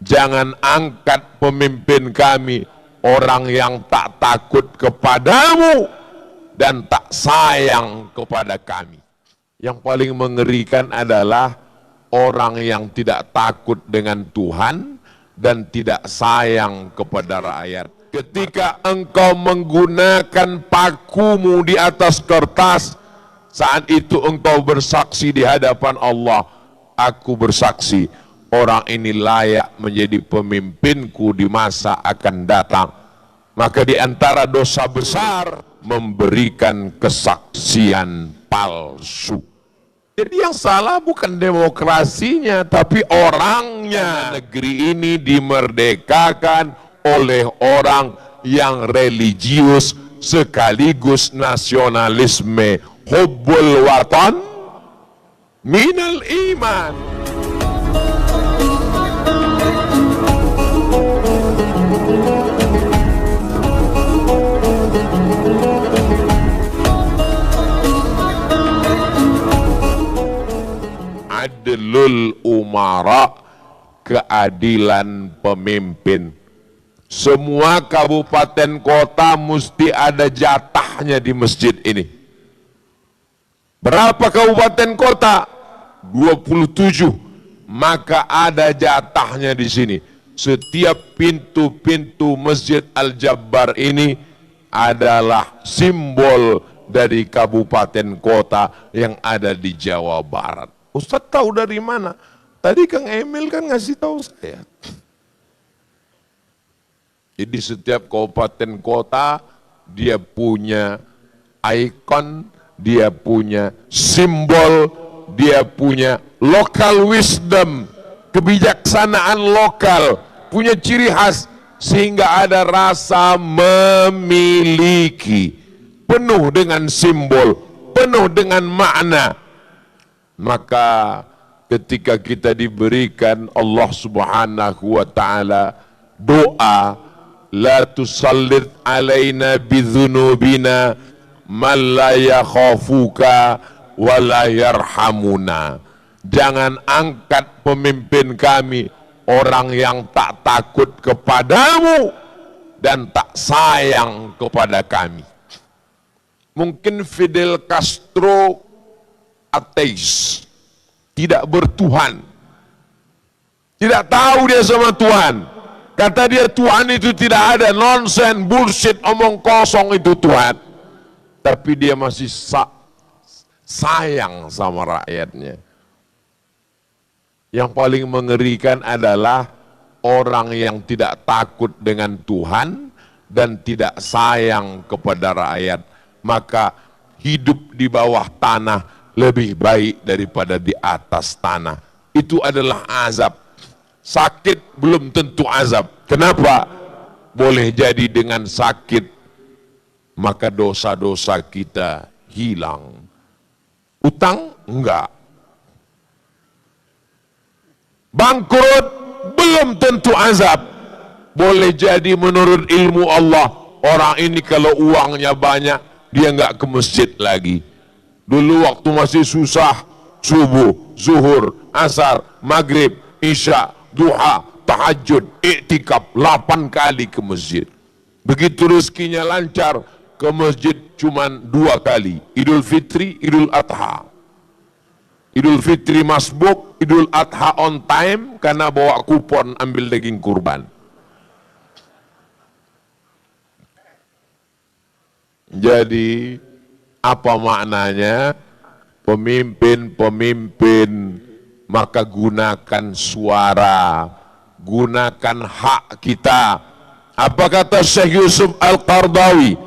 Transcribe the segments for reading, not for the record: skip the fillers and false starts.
Jangan angkat pemimpin kami orang yang tak takut kepadamu dan tak sayang kepada kami. Yang paling mengerikan adalah orang yang tidak takut dengan Tuhan dan tidak sayang kepada rakyat. Ketika engkau menggunakan pakumu di atas kertas, saat itu engkau bersaksi di hadapan Allah, aku bersaksi, orang ini layak menjadi pemimpinku di masa akan datang. Maka di antara dosa besar, memberikan kesaksian palsu. Jadi yang salah bukan demokrasinya, tapi orangnya. Negeri ini dimerdekakan oleh orang yang religius sekaligus nasionalisme. Hubbul watan minal iman. Adlul umara, keadilan pemimpin. Semua kabupaten kota mesti ada jatahnya di masjid ini. Berapa kabupaten kota? 27. Maka ada jatahnya di sini. Setiap pintu-pintu Masjid Al-Jabbar ini adalah simbol dari kabupaten kota yang ada di Jawa Barat. Ustaz tahu dari mana? Tadi Kang Emil kan ngasih tahu saya. Jadi setiap kabupaten kota dia punya ikon, dia punya simbol, dia punya local wisdom, kebijaksanaan lokal, punya ciri khas sehingga ada rasa memiliki, penuh dengan simbol, penuh dengan makna. Maka ketika kita diberikan Allah Subhanahu wa taala doa, la tusallit alaina bidzunubina man la yakhafuka wa la yarhamuna. Jangan angkat pemimpin kami orang yang tak takut kepadamu dan tak sayang kepada kami. Mungkin Fidel Castro ateis, tidak bertuhan, tidak tahu dia sama Tuhan. Kata dia Tuhan itu tidak ada, nonsen, bullshit, omong kosong itu Tuhan. Tapi dia masih sayang sama rakyatnya. Yang paling mengerikan adalah orang yang tidak takut dengan Tuhan dan tidak sayang kepada rakyat. Maka hidup di bawah tanah lebih baik daripada di atas tanah. Itu adalah azab. Sakit belum tentu azab. Kenapa? Boleh jadi dengan sakit maka dosa-dosa kita hilang. Utang? Enggak. Bangkrut? Belum tentu azab. Boleh jadi menurut ilmu Allah, orang ini kalau uangnya banyak, dia enggak ke masjid lagi. Dulu waktu masih susah, subuh, zuhur, asar, maghrib, isya, duha, tahajud, iktikaf 8 kali ke masjid. Begitu rezekinya lancar, ke masjid cuman 2 kali, Idul Fitri, Idul Adha. Idul Fitri masbuk, Idul Adha on time karena bawa kupon ambil daging kurban. Jadi apa maknanya? Pemimpin-pemimpin maka gunakan suara, gunakan hak kita. Apa kata Syekh Yusuf Al-Qardawi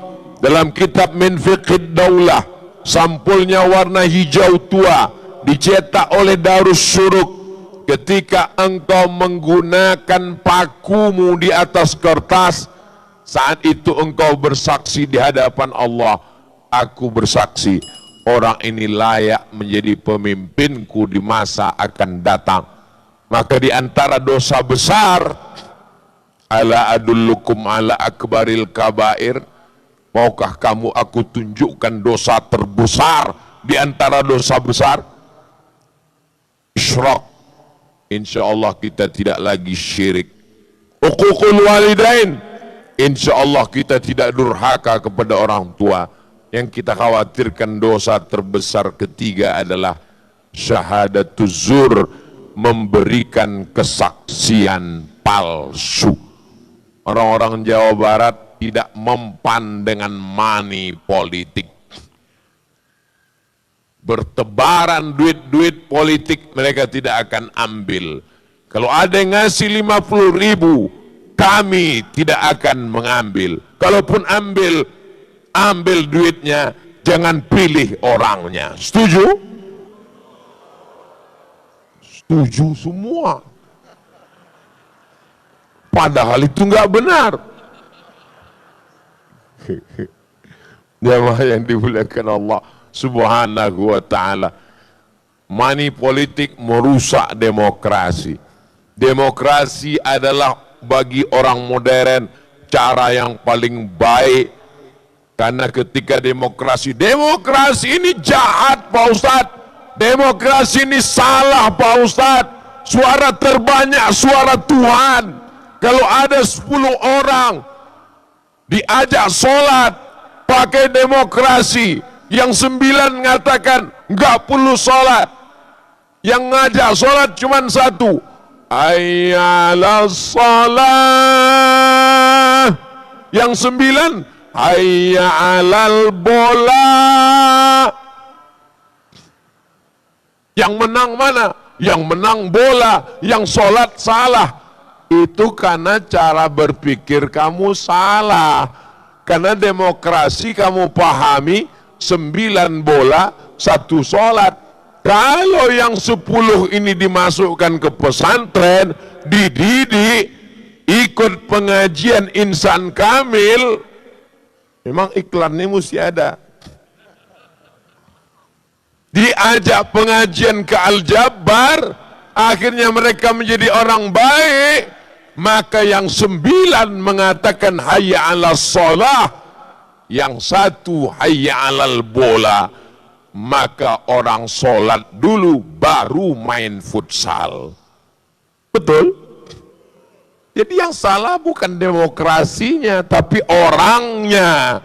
dalam kitab Min Fiqhid Daulah? Sampulnya warna hijau tua, dicetak oleh Darus Syuruk. Ketika engkau menggunakan pakumu di atas kertas, saat itu engkau bersaksi di hadapan Allah, aku bersaksi, orang ini layak menjadi pemimpinku di masa akan datang. Maka di antara dosa besar, ala adullukum ala akbaril kabair, maukah kamu aku tunjukkan dosa terbesar di antara dosa besar? Isyrak, insya Allah kita tidak lagi syirik. Uququl walidain, insya Allah kita tidak durhaka kepada orang tua. Yang kita khawatirkan dosa terbesar ketiga adalah syahadatuz zur, memberikan kesaksian palsu. Orang-orang Jawa Barat tidak mempan dengan money politik. Bertebaran duit-duit politik mereka tidak akan ambil. Kalau ada yang ngasih 50.000, kami tidak akan mengambil. Kalaupun ambil duitnya, jangan pilih orangnya. Setuju? Setuju semua. Padahal itu nggak benar. Jamaah yang dimuliakan Allah Subhanahu wa ta'ala, money politik merusak demokrasi. Demokrasi adalah bagi orang modern cara yang paling baik. Karena ketika demokrasi ini jahat Pak Ustadz, demokrasi ini salah Pak Ustadz, suara terbanyak suara Tuhan. Kalau ada 10 orang diajak sholat pakai demokrasi, yang 9 mengatakan nggak perlu sholat, yang ngajak sholat cuma 1, hayya 'alas shalah, yang 9 hayya 'alal bola. Yang menang mana? Yang menang bola, yang sholat salah. Itu karena cara berpikir kamu salah. Karena demokrasi kamu pahami 9 bola 1 sholat. Kalau yang 10 ini dimasukkan ke pesantren, dididik, ikut pengajian insan kamil, memang iklannya mesti ada. Diajak pengajian ke Al-Jabbar, akhirnya mereka menjadi orang baik. Maka yang 9 mengatakan hayya 'alas shalah, yang 1 hayya 'alal bola. Maka orang sholat dulu baru main futsal. Betul? Jadi yang salah bukan demokrasinya, tapi orangnya.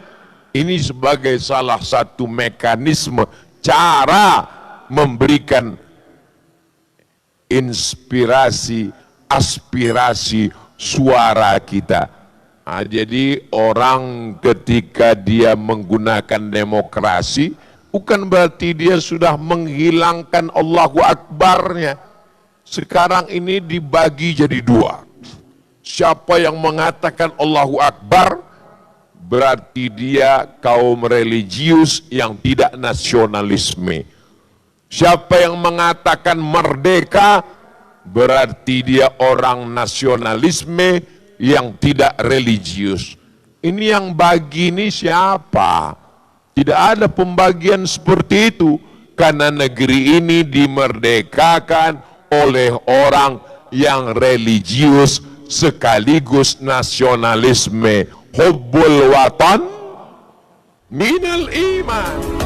Ini sebagai salah satu mekanisme cara memberikan inspirasi, aspirasi suara kita. Nah, jadi orang ketika dia menggunakan demokrasi, bukan berarti dia sudah menghilangkan Allahu Akbarnya. Sekarang ini dibagi jadi 2. Siapa yang mengatakan Allahu Akbar, berarti dia kaum religius yang tidak nasionalisme. Siapa yang mengatakan merdeka, berarti dia orang nasionalisme yang tidak religius. Ini yang bagi ini siapa? Tidak ada pembagian seperti itu. Karena negeri ini dimerdekakan oleh orang yang religius sekaligus nasionalisme. Hubbul watan minal iman.